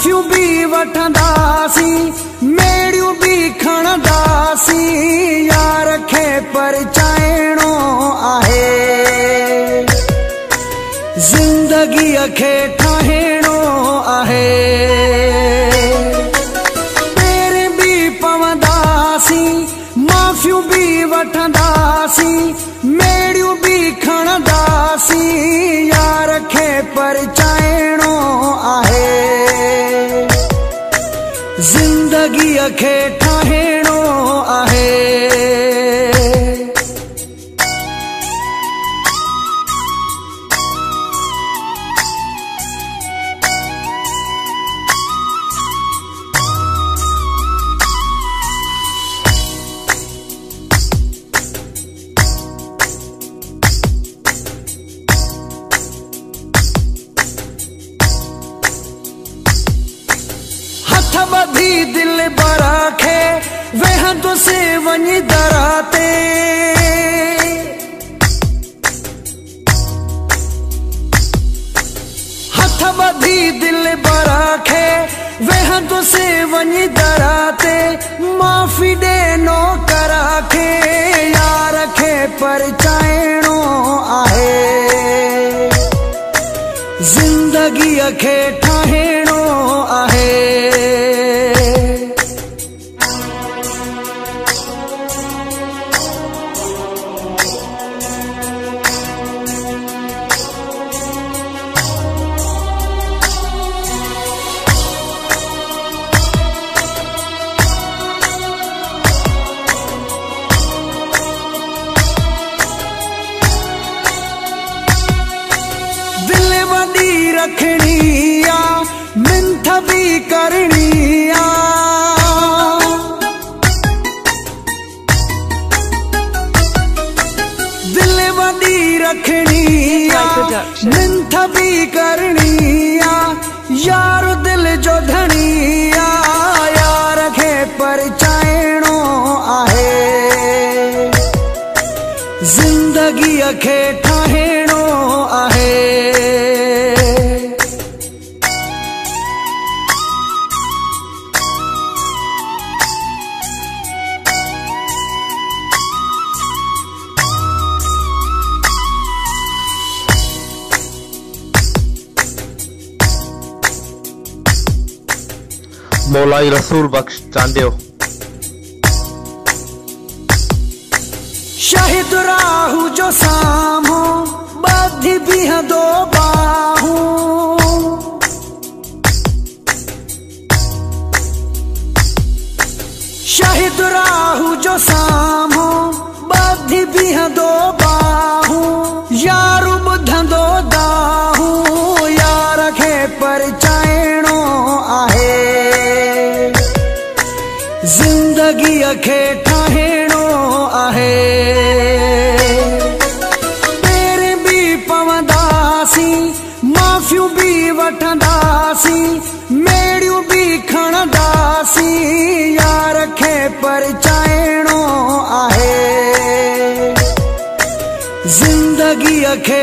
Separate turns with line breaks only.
माफ़ियूं बि वठंदासी, मेड़ियूं बि खणंदासी, यार खे परचाइणो आहे, ज़िंदगीअ खे ठाहिणो आहे। पेर बि पवंदासी, माफ़ियूं बि वठंदासी, मेड़ियूं बि खणंदासी, यार खे परचाइणो आहे, ज़िंदगीअ खे ठाहिणो आहे। बधी दिल बरा खे वेहंदुसि वञी दरा ते, हथ बधी दिल बरा खे वेहंदुसि वञी दरा ते, माफ़ी ॾे नौकर खे, यार खे परचाइणो आहे, ज़िंदगीअ खे ठाहिणो आहे। रखनी आ, मिंथ भी करनी आ, दिल वडी रखनी आ, मिंथ भी करनी आ, यार दिल जो धनी आ, यार खे परचाइणो आहे, ज़िंदगीअ खे ठाहिणो आहे।
मौलाई रसूल बख्श चांडियो।
शहीद राहू जो सामो बधी बीहंदो बाहू, शहीद राहू जो सामो बधी बीहंदो बाहू, यार ॿुधंदो दाहू, यार खे परचाइणो आहे, ज़िंदगीअ खे ठाहिणो आहे। पेर बि पवंदासी, माफ़ियूं बि वठंदासी, मेड़ियूं बि खणंदासी, यार खे परचाइणो आहे, ज़िंदगीअ खे